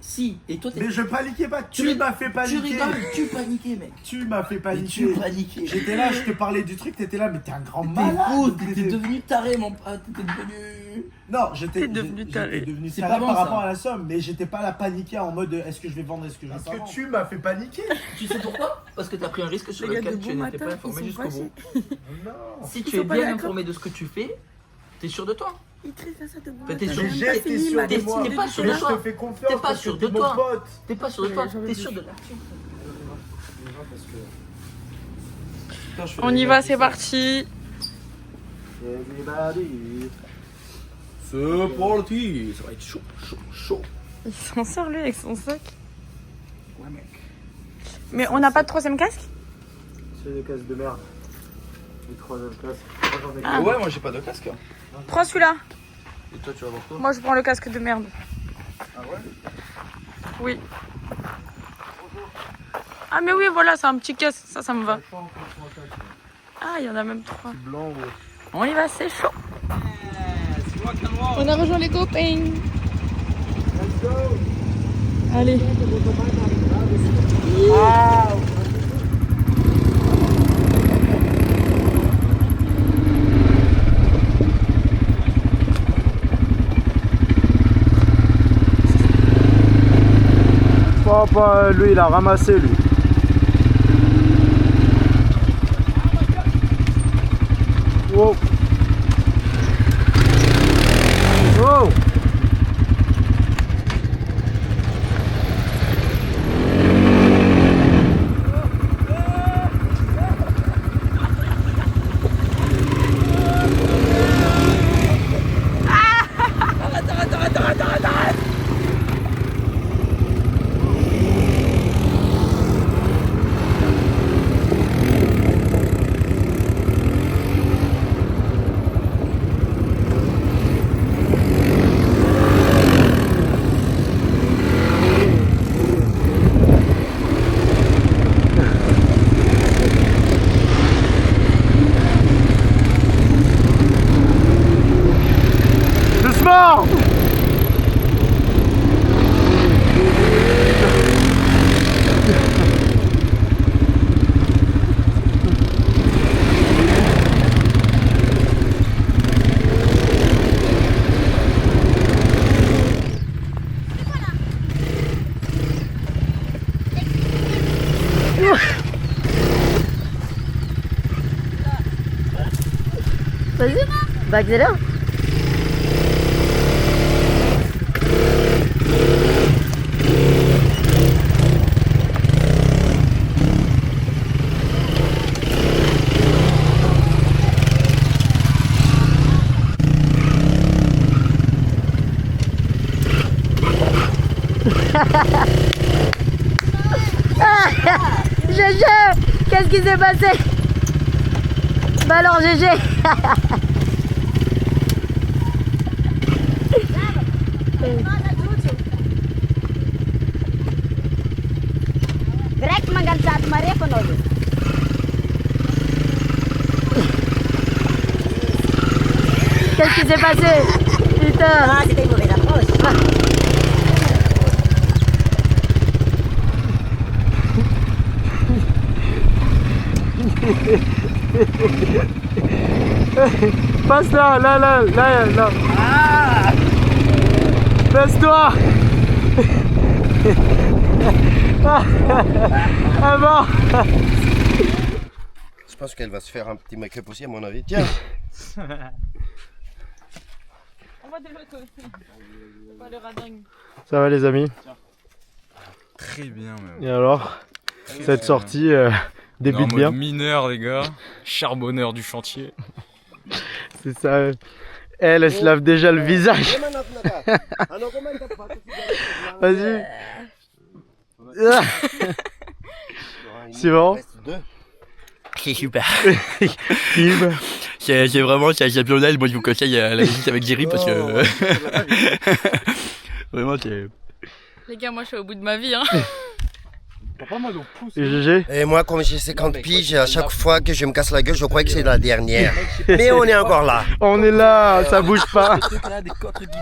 Si, et toi t'es... Mais je paniquais pas, tu m'as fait paniquer. Tu rigoles, tu paniquais mec. Tu m'as fait Mais paniquer. tu paniquais. J'étais là, je te parlais du truc, t'étais là, mais t'es un grand T'es malade. fou, t'étais devenu taré mon pote, t'étais devenu... Non, j'étais devenu taré. devenu C'est taré pas bon, par ça. rapport à la somme, mais j'étais pas là paniqué en mode est-ce que je vais vendre, est-ce que je vais pas vendre. Parce que tu m'as fait paniquer. Tu sais pourquoi? Parce que t'as pris un risque sur Les gars lequel de tu bon n'étais pas matin, informé ils sont jusqu'au bout. Non. Si Ils tu es sont pas bien d'accord. informé de ce que tu fais, t'es sûr de toi. Il crie ça de bon Mais t'es matin, sûr- j'ai J'ai même été fini sûr ma de moi. T'es pas sûr de Je toi. te fais confiance. T'es pas parce que sûr de t'es mon toi. pote. T'es pas sûr de toi, J'en veux t'es plus. sûr de l'action. On y va, c'est parti. C'est parti. Ça va être chaud, chaud, chaud. Il s'en sort lui avec son sac. Ouais mec. Mais on n'a pas de troisième casque? C'est des casques de merde. Les troisième casque. Ah. Ouais, moi j'ai pas de casque. Prends celui-là. Et toi tu vas voir quoi? Moi je prends le casque de merde. Ah ouais? Oui. Ah mais oui voilà, c'est un petit casque, ça me va. Ah il y en a même 3. Blanc, On y va, c'est chaud. C'est moi qui ai le droit. On a rejoint les copains. Allez. Papa, lui, il a ramassé, lui. Wow. Wow. Doucement. Vas-y, bah accélère. GG, qu'est-ce qui s'est passé? Bah alors GG. Grec mangal saat Maria Konodo. Qu'est-ce qui s'est passé? Putain. Ah, c'était une mauvaise approche. Passe là, là. Ah! Baisse-toi. Ah bon. Je pense qu'elle va se faire un petit make-up aussi à mon avis. Tiens. On va de l'autre côté. Pas le radingue. Ça va les amis? Très bien même. Et alors? Cette sortie débute En bien. mode mineur les gars, charbonneur du chantier. C'est ça. Elle se lave déjà le visage. Vas-y. C'est bon. C'est super. Kim. C'est vraiment, c'est exceptionnel. Moi, je vous conseille la visite avec Jerry parce que. Vraiment, c'est. Les gars, moi je suis au bout de ma vie. Hein. Et GG. Et moi, comme j'ai 50 piges, à chaque fois que je me casse la gueule, je crois que c'est la dernière. Mais on est encore là. On est là, ça bouge pas. Des trucs là, des cotres guidons.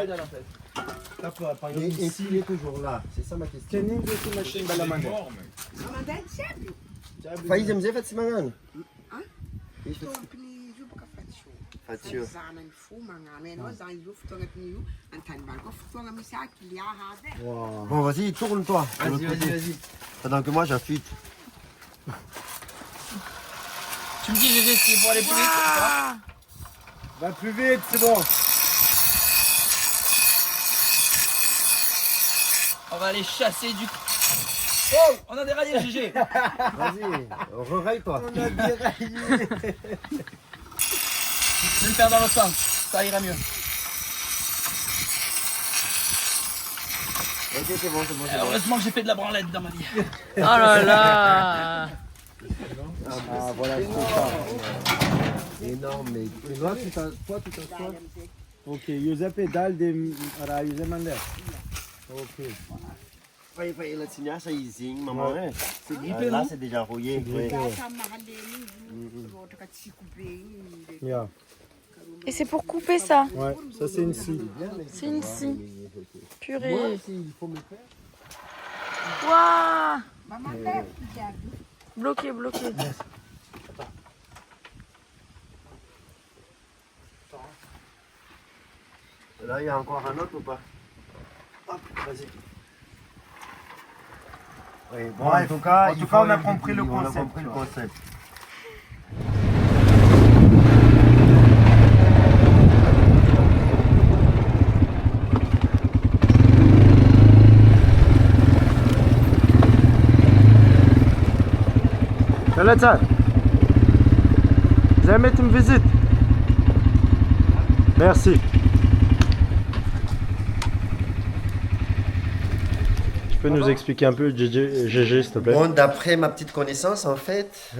pédales en fait. Là, par exemple, Et s'il est toujours là, c'est ça ma question. Kenning de machine balamande. Faiz mzee fatsimanana. Fatio. Bon, vas-y, tourne-toi. Vas-y. Pendant que moi j'affûte. Tu me dis, GG, s'il faut aller plus vite. Va plus vite, c'est bon. On va aller chasser du. Oh, on a déraillé, GG. Vas-y, reраille-toi. On a déraillé. Je vais le faire dans l'autre sens, ça ira mieux. Ok, c'est bon. Heureusement que j'ai fait de la branlette dans ma vie. Oh là là. Ah, voilà, c'est ça. Énorme, mais toi, tu t'assois. Ok, Giuseppe dal de ara Giuseppe Mandel. Ok. Fai la signature, ça y zing, maman. C'est grippé, là, c'est déjà rouillé. Yeah. Et c'est pour couper ça. Ouais, ça c'est une scie. C'est une scie. Purée. Waouh. Bloqué. Là, il y a encore un autre ou pas? Hop, vas-y. Oui, bon, En tout cas, on a compris le on a concept. compris le concept. ثلاثة jamais tu me visites. Merci. Tu peux nous expliquer un peu GG s'il te plaît? Bon, d'après ma petite connaissance, en fait,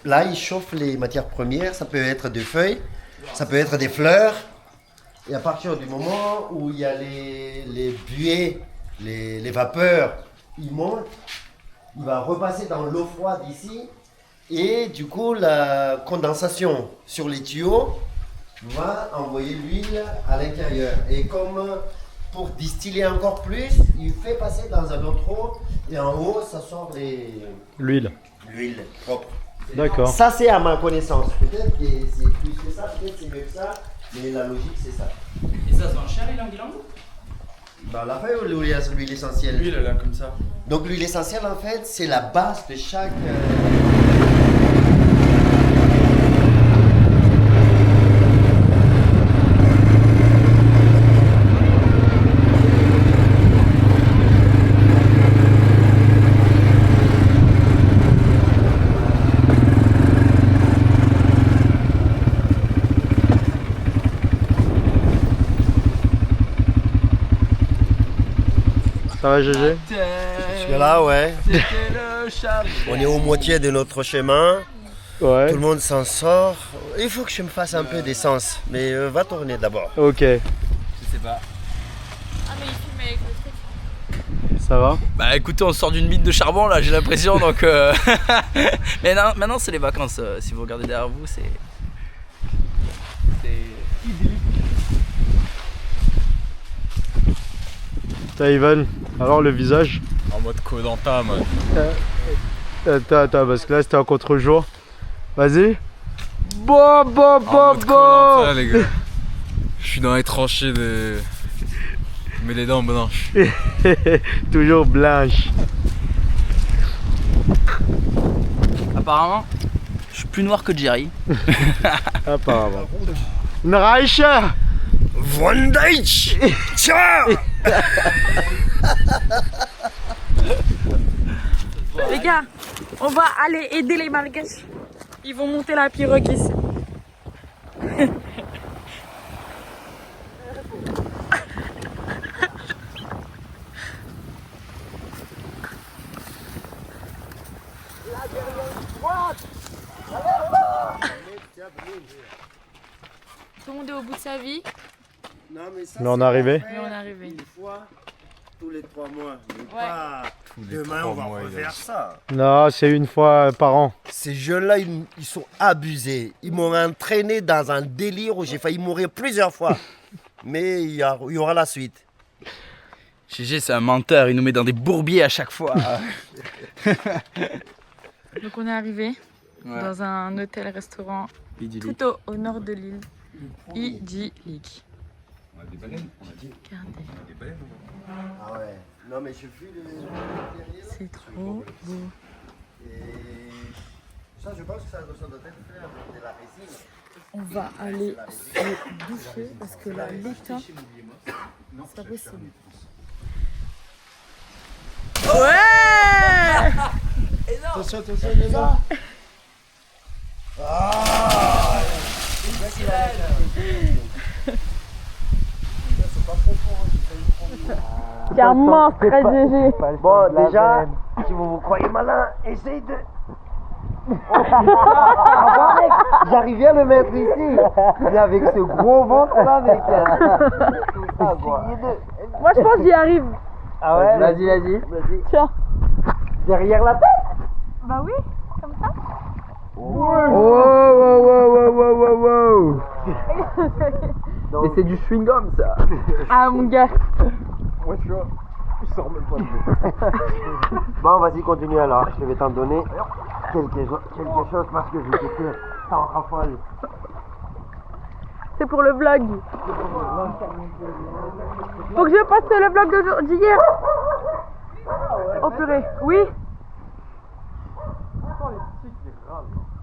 là, ils chauffent les matières premières. Ça peut être des feuilles, ça peut être des fleurs. Et à partir du moment où il y a les buées, les vapeurs, ils montent, il va repasser dans l'eau froide ici. Et du coup, la condensation sur les tuyaux va envoyer l'huile à l'intérieur. Et comme pour distiller encore plus, il fait passer dans un autre eau. Et en haut, ça sort L'huile. l'huile propre. D'accord. Ça, c'est à ma connaissance. Peut-être que c'est plus que ça, peut-être c'est mieux que ça. Mais la logique, c'est ça. Et ça se vend cher, il en Bah, la feuille ou l'huile essentielle? Lui, il a l'air comme ça. Donc l'huile essentielle, en fait, c'est la base de chaque... Ça va GG? Là, ouais. On est au moitié de notre chemin. Ouais. Tout le monde s'en sort. Il faut que je me fasse un peu d'essence. Mais va tourner d'abord. Ok. Je sais pas. Ah mais il filme avec le truc. Ça va? Bah écoutez, on sort d'une mine de charbon là, j'ai l'impression donc. Mais non, maintenant c'est les vacances. Si vous regardez derrière vous, c'est. T'as Ivan, alors le visage? En mode Koh-Lanta, man. Attends, parce que là c'était en contre-jour. Vas-y. Bon. En mode Koh-Lanta, les gars. Je suis dans les tranchées de... Mais les dents blanches. Toujours blanche. Apparemment, je suis plus noir que Jerry. Apparemment. Nraïcha. Von Deitch. Tiens. Les gars, on va aller aider les Malgaches. Ils vont monter la pirogue ici. Tout le monde est au bout de sa vie, Non, mais ça, Mais on est arrivé. mais on est arrivé. une fois tous les 3 mois. Mais Ouais. pas Tous les demain, 3 on va mois, il a refaire dit. ça. Non, c'est une fois par an. Ces jeunes-là, ils sont abusés. Ils m'ont entraîné dans un délire où j'ai failli mourir plusieurs fois. Mais il y aura la suite. GG, c'est un menteur, il nous met dans des bourbiers à chaque fois. Donc on est arrivé dans un hôtel-restaurant tout au nord de l'île. Idyllique. Regardez. Ah ouais. Non mais je fuis le C'est trop beau. Et ça, je pense que ça doit être fait avec de la résine. On va aller se doucher parce que là, l'état, c'est pas possible. Ouais! Attention, attention, les gars. C'est un monstre, très GG. Bon, déjà, si vous vous croyez malin, essayez de... J'arrive à le mettre ici. Mais avec ce gros ventre là, mec. Moi, je pense que j'y arrive. Ah ouais? Vas-y. Tiens. Derrière la tête? Bah oui, comme ça. Mais c'est du chewing-gum ça. Ah, mon gars. Moi, je sors même pas de Bon, vas-y, continue alors. Je vais t'en donner quelque chose parce que je sais que ça en rafale. C'est pour le vlog. Faut que je poste le vlog d'hier. Oh purée, oui.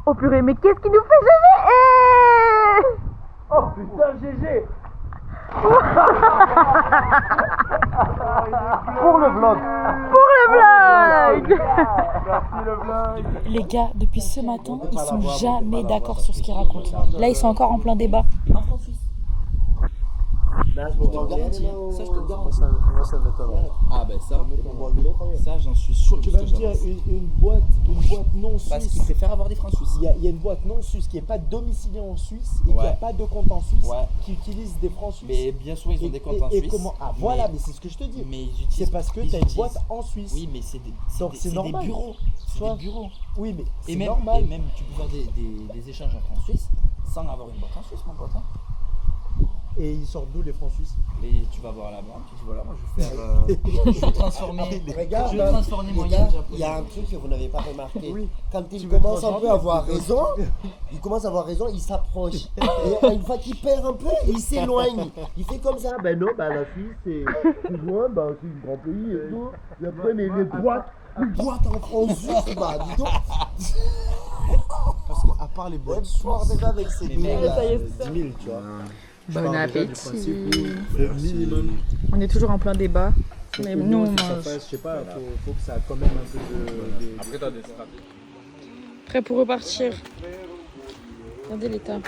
Oh purée, mais qu'est-ce qu'il nous fait GG? Oh putain, GG. Pour le vlog. Pour le vlog. Merci le vlog. Les gars, depuis ce matin, ils sont jamais d'accord sur ce qu'ils racontent. Là, ils sont encore en plein débat. Ça, je te le garantis. Moi, ça m'étonnerait. Ah ben ça j'en suis sûr. Tu vas me dire une boîte non suisse. Parce qu'ils préfèrent avoir des francs suisses. Il y a une boîte non suisse qui n'est pas domiciliée en Suisse et qui n'a pas de compte en Suisse, qui utilise des francs suisses. Mais bien souvent ils ont des comptes en et Suisse. comment voilà, mais c'est ce que je te dis. Mais c'est parce que tu as une boîte en Suisse. Oui, mais c'est des normal. bureaux. C'est des bureaux. Oui, mais c'est Et même, normal. et même tu peux faire des échanges en francs suisses sans avoir une boîte en Suisse, mon pote. Hein. Et ils sortent d'où les francs suisses? Et tu vas voir la banque, tu dis voilà, moi je vais faire. Je vais transformer. Regarde, Je vais transformer mon yen japonais. il y a un truc que vous n'avez pas remarqué. Oui. Quand il Tu veux commence te un peu à avoir raison, il s'approche. Et une fois qu'il perd un peu, il s'éloigne. Il fait comme ça. Ben non, ben la Suisse, c'est plus loin, ben c'est un grand pays et tout. Et après, mais les boîtes en France suisse, bah dis donc. Parce qu'à part les boîtes Fort déjà avec ses 10 000, 10 000, tu vois. Bon appétit. Le minimum. On est toujours en plein débat. Mais nous, on Que ça mange. fasse, je sais pas, faut que ça a quand même un peu de... Après, t'as des stratégies. Prêt pour repartir. Regardez l'état.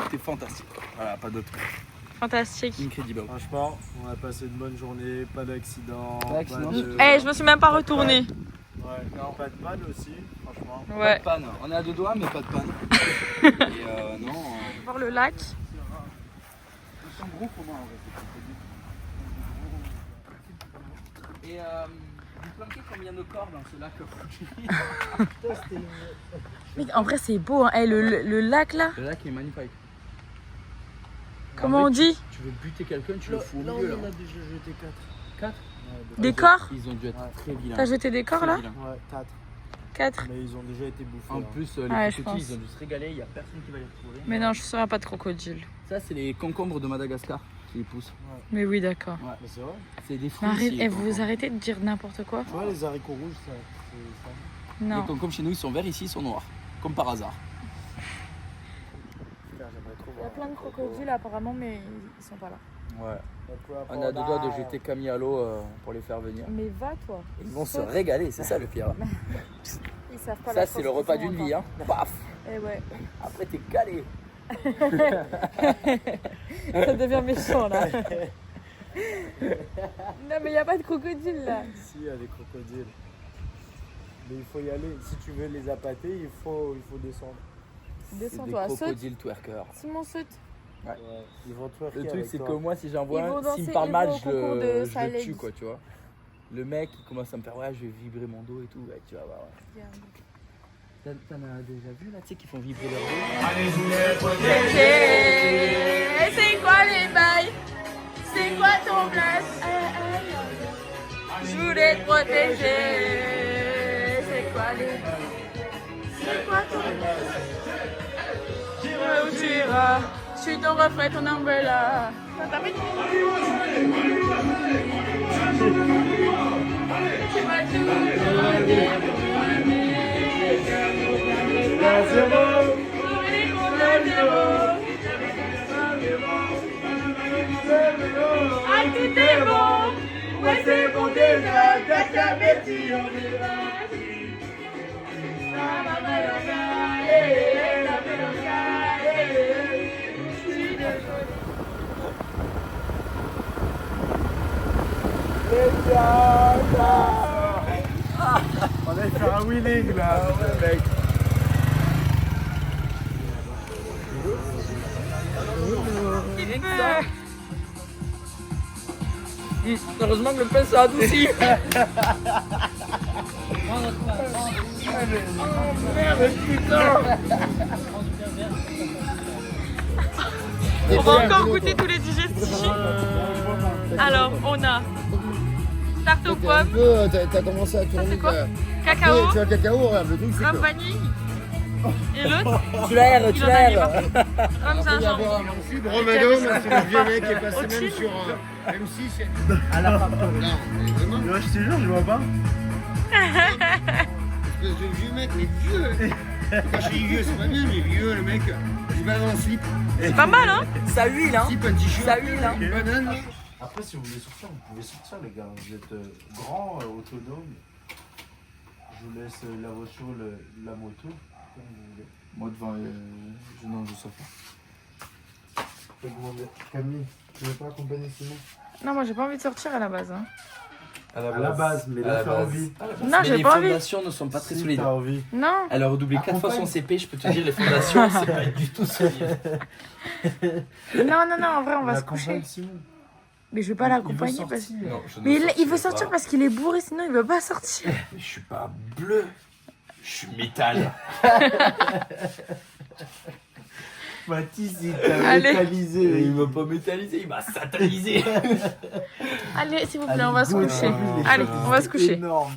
C'était fantastique. Voilà, pas d'autre. Fantastique. Incredible. Franchement, on a passé une bonne journée, pas d'accident. Pas d'accident. Eh, je me suis même pas retournée. Ouais, non, pas de panne aussi, franchement. Pas Ouais. de panne. On est à deux doigts, mais pas de panne. Et non. Voir le lac. Ils sont gros comment en vrai. Et vous planquez combien de corps dans ce lac aujourd'hui? Mais en vrai, c'est beau. Hein. Eh, le lac là. Le lac est magnifique. Comment on dit? Tu veux buter quelqu'un, tu le fous au milieu là. on a déjà jeté 4. 4. Des corps? Ils ont dû être très vilains. T'as jeté des corps là? Ouais, 4. 4. Mais ils ont déjà été bouffés. En hein. plus, les Ouais, je crocodiles, pense. ils ont dû se régaler, il n'y a personne qui va les retrouver. Mais non, je ne serai pas de crocodile. Ça, c'est les concombres de Madagascar qui les poussent. Mais oui, d'accord. Mais c'est vrai. C'est des Mais fruits. arrête, ici, et les vous concombres. arrêtez de dire n'importe quoi. Tu vois, les haricots rouges, ça. Non. Les concombres chez nous, ils sont verts, ici, ils sont noirs. Comme par hasard. Il y a plein de crocodiles apparemment, mais ils sont pas là. Ouais. On a deux doigts de jeter Camille à l'eau pour les faire venir. Mais va toi. Ils vont se régaler, c'est ça le pire. Ils savent pas Ça, la c'est le force repas qu'ils d'une font vie. Hein. Paf. Eh ouais. Après, t'es calé. Ça devient méchant là. Non mais il n'y a pas de crocodile là. Si, il y a des crocodiles. Mais il faut y aller. Si tu veux les appâter, il faut descendre. Descends-toi, saute. Crocodile twerker. Simon saute. Ouais. Ils vont twerker. Le truc, avec c'est toi. que moi, si j'en Ils vois vont un, danser, s'il me parle ils mal, vont au concours de je le Silence. tue, quoi, tu vois. Le mec, il commence à me faire, ouais, je vais vibrer mon dos et tout, ouais, tu vas voir. Ouais. T'en as déjà vu, là, tu sais, qui font vibrer leur dos? C'est quoi les bails? C'est quoi ton blast? Je voulais te protéger. C'est quoi les bails? C'est quoi ton blast? J'irai où tu iras. Je suis ton reflet, ton umbrella. T'as mis tu m'as tout donné. Ah, tout est bon. Ouais, c'est bon déjà. T'as qu'à mettre en On va faire un wheeling là. Ouais, mec. Heureusement que le pain s'est adouci. Merde, putain. On va encore goûter tous les digestifs. Alors, on a tarte aux pommes, T'as commencé à tourner. c'est quoi cacao, Tu as le cacao, regarde, le truc c'est rhum que. vanille. Et l'autre, Tu l'aères, il en a mis partout. Rhum gingembre. Romanon, c'est le vieux mec qui est Au passé même chill. sur M6 à la factory. Non, mais vraiment, Moi, je te jure, je vois pas. espèce de vieux mec, mais vieux. Quand je dis vieux, c'est pas bien, mais vieux, le mec. Il va dans un slip. C'est pas mal, hein? Ça huile, hein. Slip, un t-shirt. Ça huile, hein. Une banane. Après, si vous voulez sortir, vous pouvez sortir, les gars. Vous êtes grands, autonomes. Je vous laisse la voiture, la moto, comme vous voulez. Moi devant, non, je sors pas. Je peux demander. Camille, tu veux pas accompagner Simon? Non, moi j'ai pas envie de sortir à la base. Hein. À la base, mais là, t'as envie. Non, j'ai pas envie. Les fondations ne sont pas très Si, solides. t'as envie. Non. Elle a redoublé 4 fois son CP, je peux te dire, les fondations, c'est pas du tout solide. Non, en vrai, on va se coucher. Accompagne Simon. Mais je vais pas Il veut l'accompagner parce sortir. Non, je ne mais il veut sortirai sortir pas. parce qu'il est bourré, sinon il veut pas sortir. Mais je suis pas bleu, je suis métal. Mathis, il t'a Allez. métallisé. Il m'a pas métallisé, il m'a satanisé. Allez, s'il vous plaît, on va se coucher. Allez, on va se coucher. Énorme.